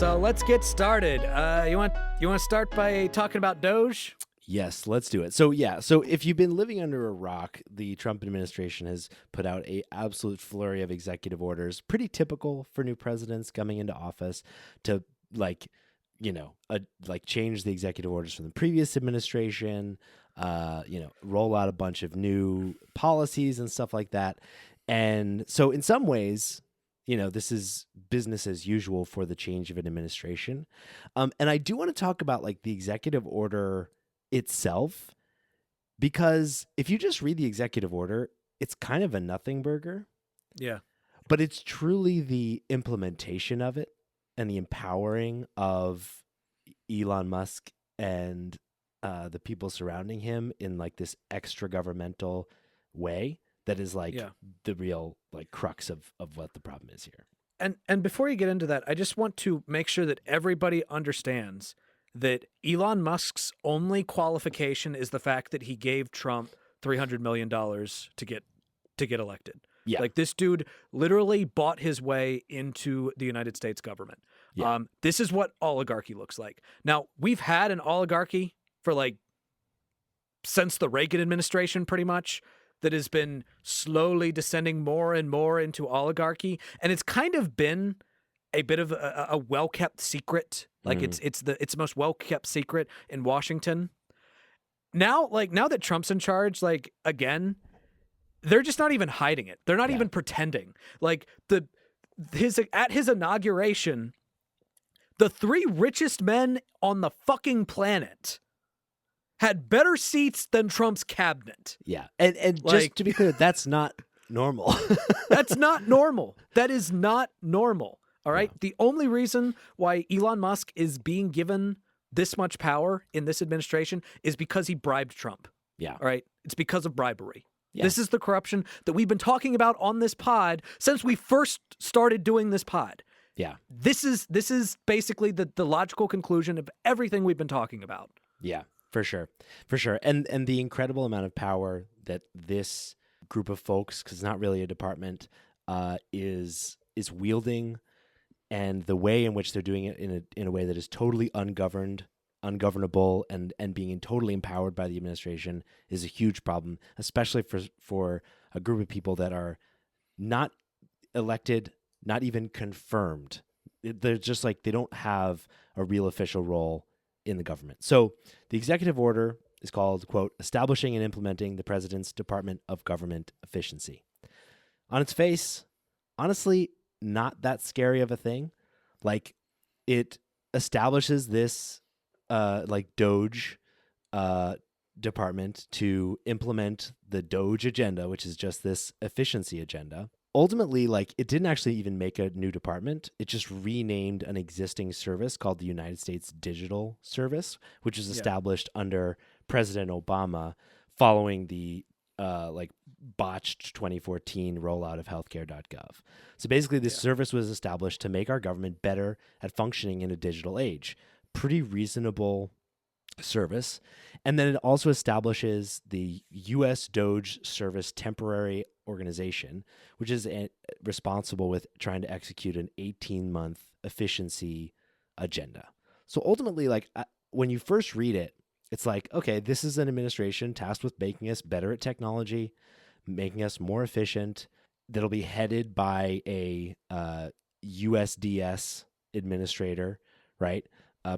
So let's get started. You want to start by talking about DOGE? Yes, let's do it. So if you've been living under a rock, the Trump administration has put out a absolute flurry of executive orders, pretty typical for new presidents coming into office, to change the executive orders from the previous administration, roll out a bunch of new policies and stuff like that. And so in some ways, this is business as usual for the change of an administration. And I do want to talk about like the executive order itself, because if you just read the executive order, it's kind of a nothing burger. Yeah. But it's truly the implementation of it and the empowering of Elon Musk and the people surrounding him in like this extra governmental way that is like the real like crux of what the problem is here. And before you get into that, I just want to make sure that everybody understands that Elon Musk's only qualification is the fact that he gave Trump $300 million to get elected. Yeah. Like, this dude literally bought his way into the United States government. Yeah. This is what oligarchy looks like. Now, we've had an oligarchy for like since the Reagan administration, pretty much, that has been slowly descending more and more into oligarchy. And it's kind of been a bit of a well-kept secret. Like it's the most well-kept secret in Washington. Now that Trump's in charge, like, again, they're just not even hiding it. They're not even pretending. Like at his inauguration, the 3 richest men on the fucking planet had better seats than Trump's cabinet. Yeah. And like, just to be clear, that's not normal. That's not normal. That is not normal. All right. Yeah. The only reason why Elon Musk is being given this much power in this administration is because he bribed Trump. Yeah. All right. It's because of bribery. Yeah. This is the corruption that we've been talking about on this pod since we first started doing this pod. Yeah. This is basically the logical conclusion of everything we've been talking about. Yeah, for sure. For sure. And the incredible amount of power that this group of folks, because it's not really a department, is wielding, and the way in which they're doing it in a way that is totally ungovernable and being totally empowered by the administration is a huge problem, especially for a group of people that are not elected, not even confirmed. They're just like, they don't have a real official role in the government. So the executive order is called, quote, establishing and implementing the President's Department of Government Efficiency. On its face, honestly, not that scary of a thing. Like, it establishes this DOGE department to implement the DOGE agenda, which is just this efficiency agenda. Ultimately, like, it didn't actually even make a new department. It just renamed an existing service called the United States Digital Service, which was established under President Obama following the botched 2014 rollout of healthcare.gov. So basically, this service was established to make our government better at functioning in a digital age. Pretty reasonable service. And then it also establishes the U.S. DOGE Service Temporary Organization, which is responsible with trying to execute an 18-month efficiency agenda. So ultimately, like, when you first read it, it's like, okay, this is an administration tasked with making us better at technology, making us more efficient, that'll be headed by a USDS administrator, right?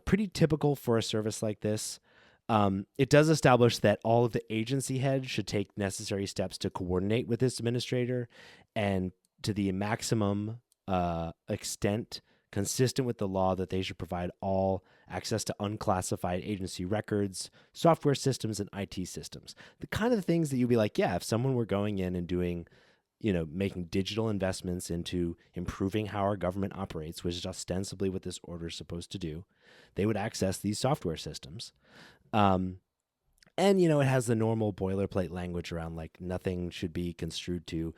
Pretty typical for a service like this. It does establish that all of the agency heads should take necessary steps to coordinate with this administrator and to the maximum extent consistent with the law that they should provide all access to unclassified agency records, software systems, and IT systems. The kind of things that you'd be like, yeah, if someone were going in and doing, making digital investments into improving how our government operates, which is ostensibly what this order is supposed to do, they would access these software systems. And, it has the normal boilerplate language around, like, nothing should be construed to,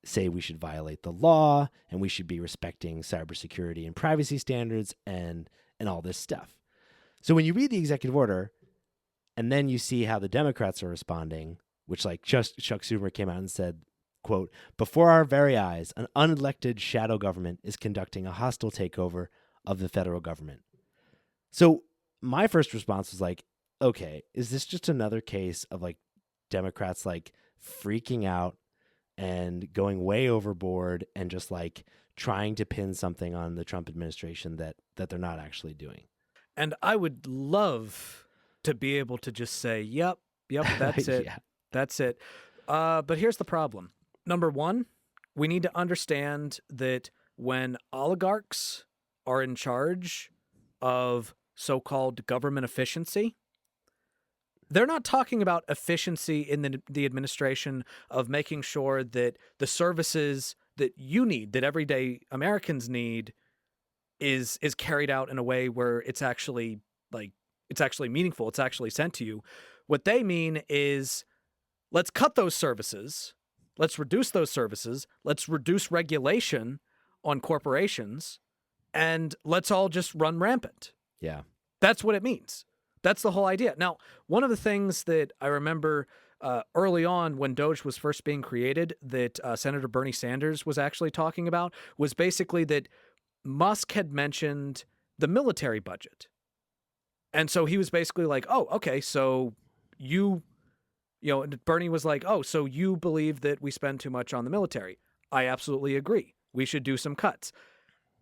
say we should violate the law and we should be respecting cybersecurity and privacy standards and all this stuff. So when you read the executive order and then you see how the Democrats are responding, which, like, just Chuck Schumer came out and said, quote, before our very eyes, an unelected shadow government is conducting a hostile takeover of the federal government. So my first response was like, okay, is this just another case of like Democrats like freaking out and going way overboard and just like trying to pin something on the Trump administration that they're not actually doing? And I would love to be able to just say, yep, that's it. Yeah. That's it. But here's the problem. Number one, we need to understand that when oligarchs are in charge of so-called government efficiency, they're not talking about efficiency in the administration of making sure that the services that you need, that everyday Americans need, is carried out in a way where it's actually meaningful, it's actually sent to you. What they mean is, let's cut those services, let's reduce those services, let's reduce regulation on corporations, and let's all just run rampant. Yeah. That's what it means. That's the whole idea. Now, one of the things that I remember early on when DOGE was first being created that Senator Bernie Sanders was actually talking about was basically that Musk had mentioned the military budget. And so he was basically like, oh, okay, so Bernie was like, oh, so you believe that we spend too much on the military. I absolutely agree. We should do some cuts.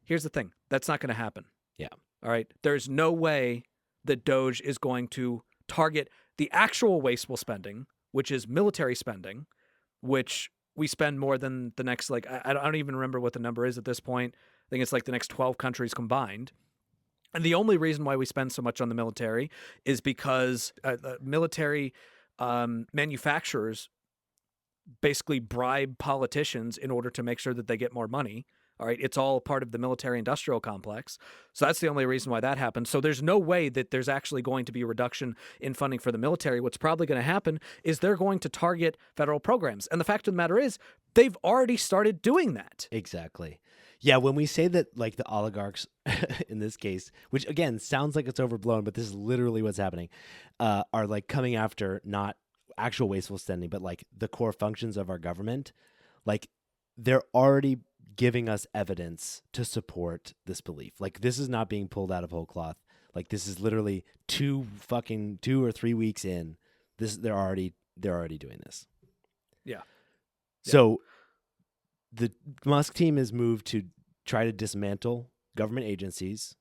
Here's the thing. That's not going to happen. Yeah. All right. There's no way that DOGE is going to target the actual wasteful spending, which is military spending, which we spend more than the next, like, I don't even remember what the number is at this point. I think it's like the next 12 countries combined. And the only reason why we spend so much on the military is because military manufacturers basically bribe politicians in order to make sure that they get more money. All right. It's all part of the military industrial complex. So that's the only reason why that happens. So there's no way that there's actually going to be a reduction in funding for the military. What's probably going to happen is they're going to target federal programs. And the fact of the matter is, they've already started doing that. Exactly. Yeah, when we say that, like, the oligarchs in this case, which again sounds like it's overblown, but this is literally what's happening, are like coming after not actual wasteful spending, but like the core functions of our government. Like, they're already giving us evidence to support this belief. Like, this is not being pulled out of whole cloth. Like, this is literally 2 or 3 weeks in. They're already doing this. Yeah. So the Musk team has moved to try to dismantle government agencies.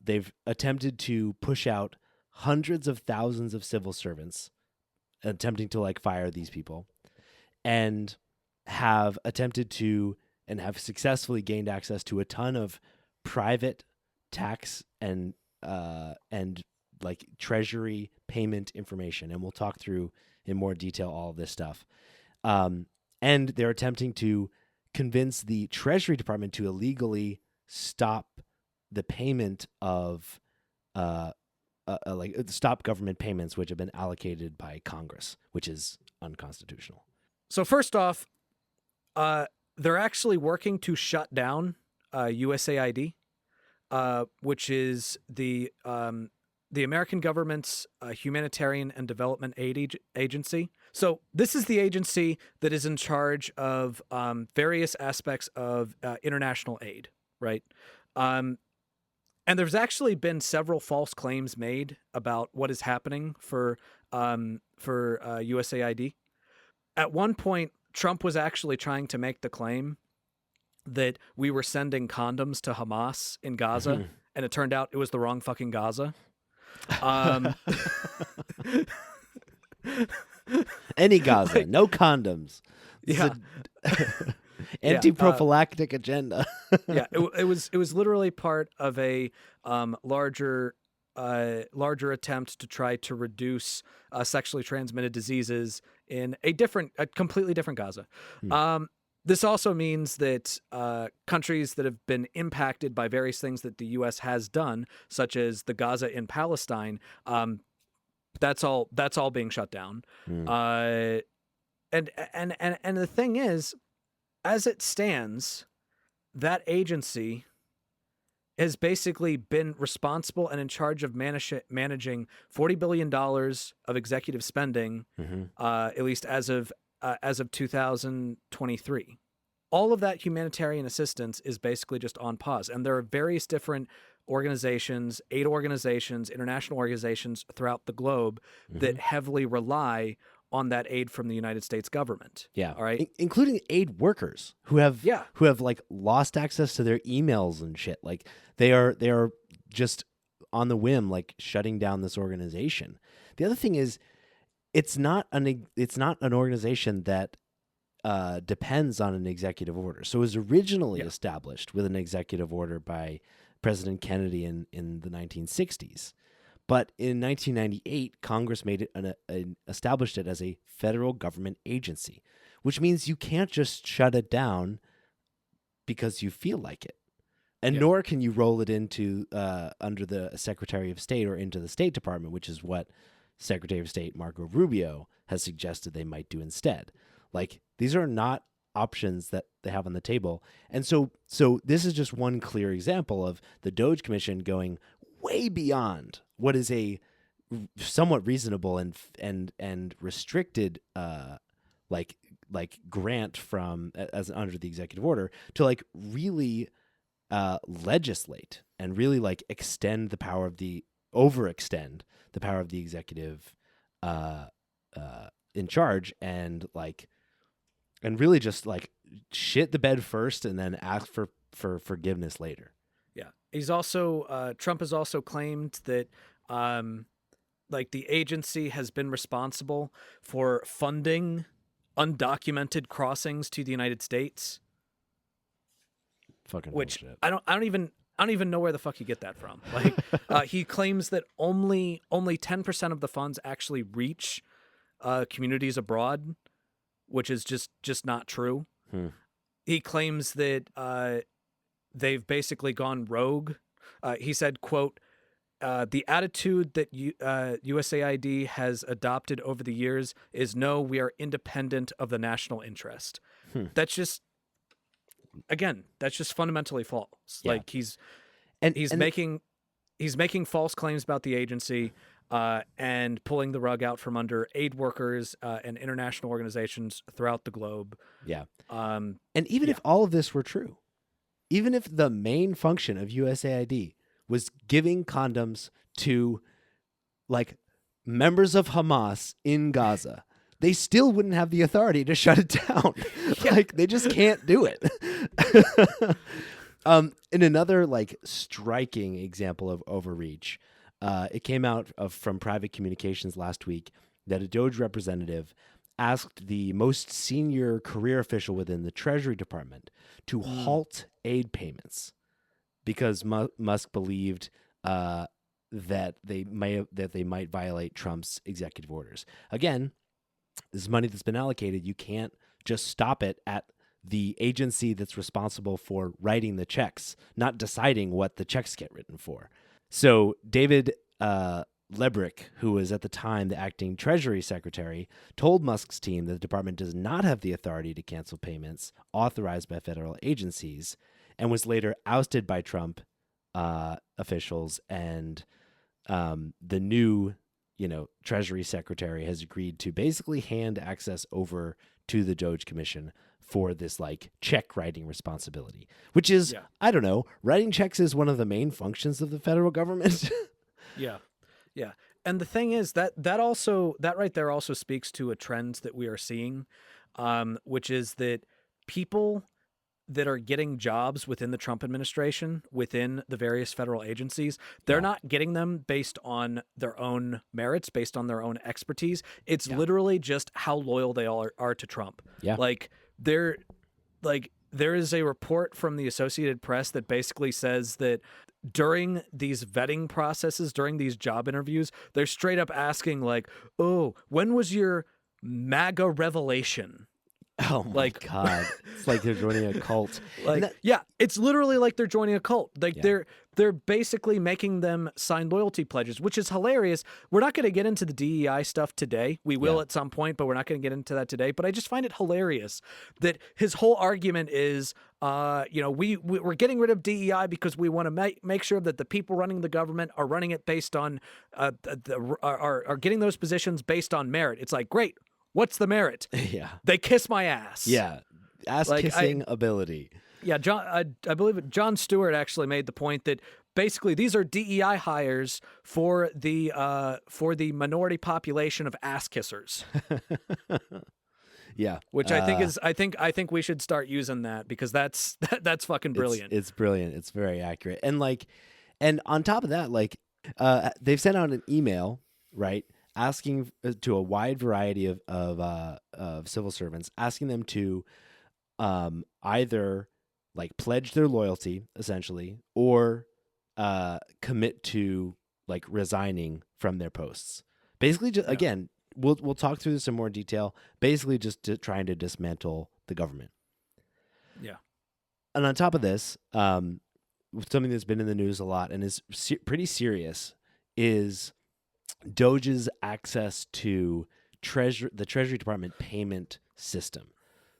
They've attempted to push out hundreds of thousands of civil servants, attempting to like fire these people, and have attempted to and have successfully gained access to a ton of private tax and like treasury payment information. And we'll talk through in more detail all of this stuff. And they're attempting to convince the Treasury Department to illegally stop the payment of stop government payments which have been allocated by Congress, which is unconstitutional. So first off, they're actually working to shut down USAID, which is the American government's humanitarian and development aid agency. So this is the agency that is in charge of various aspects of international aid, right? And there's actually been several false claims made about what is happening for USAID. At one point, Trump was actually trying to make the claim that we were sending condoms to Hamas in Gaza, and it turned out it was the wrong fucking Gaza. Any Gaza, like, no condoms. Yeah. Anti-prophylactic agenda. Yeah, it was literally part of a larger attempt to try to reduce sexually transmitted diseases in a completely different Gaza. This also means that countries that have been impacted by various things that the U.S. has done, such as the Gaza in Palestine, that's all being shut down. And the thing is, as it stands, that agency has basically been responsible and in charge of managing $40 billion of executive spending, at least as of 2023. all of that humanitarian assistance is basically just on pause. And there are various different organizations, aid organizations, international organizations throughout the globe that heavily rely on that aid from the United States government. Yeah. All right. Including aid workers who have Yeah. like lost access to their emails and shit. Like they are just on the whim, like shutting down this organization. The other thing is it's not an organization that depends on an executive order. So it was originally established with an executive order by President Kennedy in the 1960s. But in 1998, Congress made it established it as a federal government agency, which means you can't just shut it down because you feel like it. And nor can you roll it into under the Secretary of State or into the State Department, which is what Secretary of State Marco Rubio has suggested they might do instead. Like, these are not options that they have on the table. And so this is just one clear example of the DOGE Commission going way beyond what is a somewhat reasonable and restricted like grant from as under the executive order to like really legislate and really like overextend the power of the executive in charge and really just like shit the bed first and then ask for forgiveness later. Yeah. He's also Trump has also claimed that like the agency has been responsible for funding undocumented crossings to the United States. Fucking which bullshit. I don't even know where the fuck you get that from. Like he claims that only 10% of the funds actually reach communities abroad, which is just not true. He claims that they've basically gone rogue. He said, quote, the attitude that USAID has adopted over the years is no, we are independent of the national interest. That's just, again, that's just fundamentally false. Yeah. Like he's making false claims about the agency and pulling the rug out from under aid workers and international organizations throughout the globe. Yeah. And even if all of this were true, even if the main function of USAID was giving condoms to like members of Hamas in Gaza, they still wouldn't have the authority to shut it down. Like they just can't do it. In another like striking example of overreach, it came out from private communications last week that a DOGE representative asked the most senior career official within the Treasury Department to halt aid payments because Musk believed that they might violate Trump's executive orders. Again, this is money that's been allocated. You can't just stop it at the agency that's responsible for writing the checks, not deciding what the checks get written for. So David Lebrick, who was at the time the acting Treasury Secretary, told Musk's team that the department does not have the authority to cancel payments authorized by federal agencies, and was later ousted by Trump officials. And the new, Treasury Secretary has agreed to basically hand access over to the DOGE Commission for this like check writing responsibility, which is, I don't know, writing checks is one of the main functions of the federal government. Yeah. And the thing is that right there also speaks to a trend that we are seeing, which is that people that are getting jobs within the Trump administration, within the various federal agencies, they're not getting them based on their own merits, based on their own expertise. It's literally just how loyal they all are to Trump. Yeah. There is a report from the Associated Press that basically says that during these vetting processes, during these job interviews, they're straight up asking like, oh, when was your MAGA revelation? Oh my God. It's like they're joining a cult. It's literally like they're joining a cult. They're basically making them sign loyalty pledges, which is hilarious. We're not going to get into the DEI stuff today. We will at some point, but we're not going to get into that today. But I just find it hilarious that his whole argument is, we're getting rid of DEI because we want to make sure that the people running the government are running it based on, are getting those positions based on merit. It's like, great. What's the merit? Yeah. They kiss my ass. Yeah. ass Like, kissing ability. Yeah, I believe John Stewart actually made the point that basically these are DEI hires for the minority population of ass kissers, Yeah, which I think we should start using that, because that's fucking brilliant. It's brilliant. It's very accurate. And on top of that, like, they've sent out an email, right, asking to a wide variety of civil servants, asking them to either like pledge their loyalty essentially, or commit to like resigning from their posts. Basically, just again, we'll talk through this in more detail. Basically, just trying to dismantle the government. Yeah. And on top of this, something that's been in the news a lot and is pretty serious is DOGE's access to the Treasury Department payment system.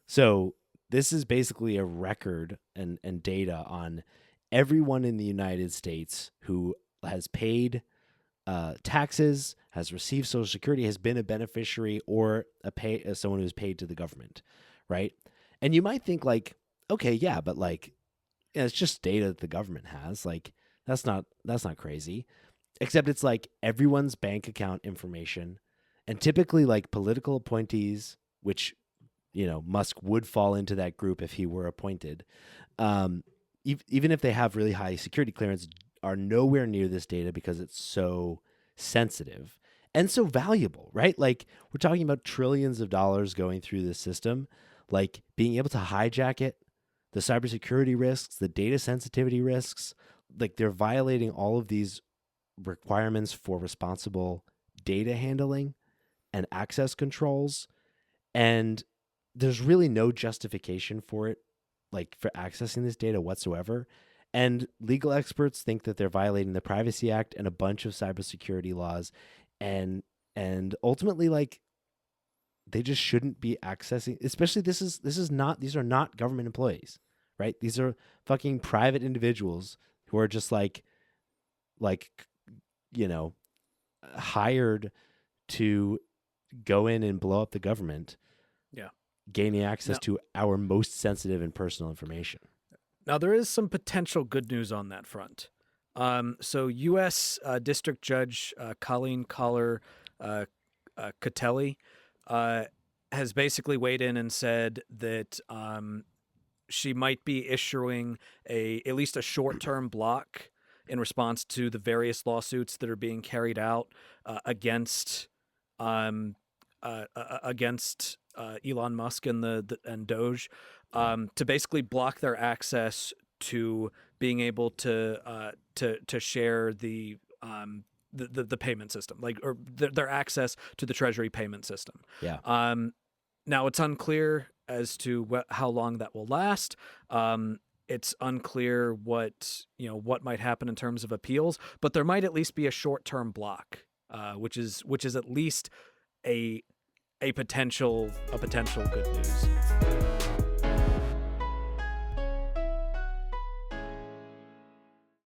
So this is basically a record and data on everyone in the United States who has paid taxes, has received Social Security, has been a beneficiary, or someone who's paid to the government, right? And you might think like, okay, yeah, but like, yeah, it's just data that the government has. Like, that's not crazy. Except it's like everyone's bank account information, and typically like political appointees, which, you know, Musk would fall into that group if he were appointed. Even if they have really high security clearance, are nowhere near this data because it's so sensitive and so valuable, right? Like, we're talking about trillions of dollars going through this system. Like, being able to hijack it, the cybersecurity risks, the data sensitivity risks, like, they're violating all of these requirements for responsible data handling and access controls. And there's really no justification for it, like, for accessing this data whatsoever. And legal experts think that they're violating the Privacy Act and a bunch of cybersecurity laws. And ultimately, like, they just shouldn't be accessing, especially these are not government employees, right? These are fucking private individuals who are just like, you know, hired to go in and blow up the government. Yeah. Gaining access to our most sensitive and personal information. Now, there is some potential good news on that front. So U.S. District Judge Colleen Collar Catelli has basically weighed in and said that she might be issuing at least a short-term block in response to the various lawsuits that are being carried out against Elon Musk and DOGE, to basically block their access to being able to share the payment system, like, or their access to the Treasury payment system. Yeah. Now it's unclear as to how long that will last. It's unclear what might happen in terms of appeals, but there might at least be a short-term block, which is at least a potential good news.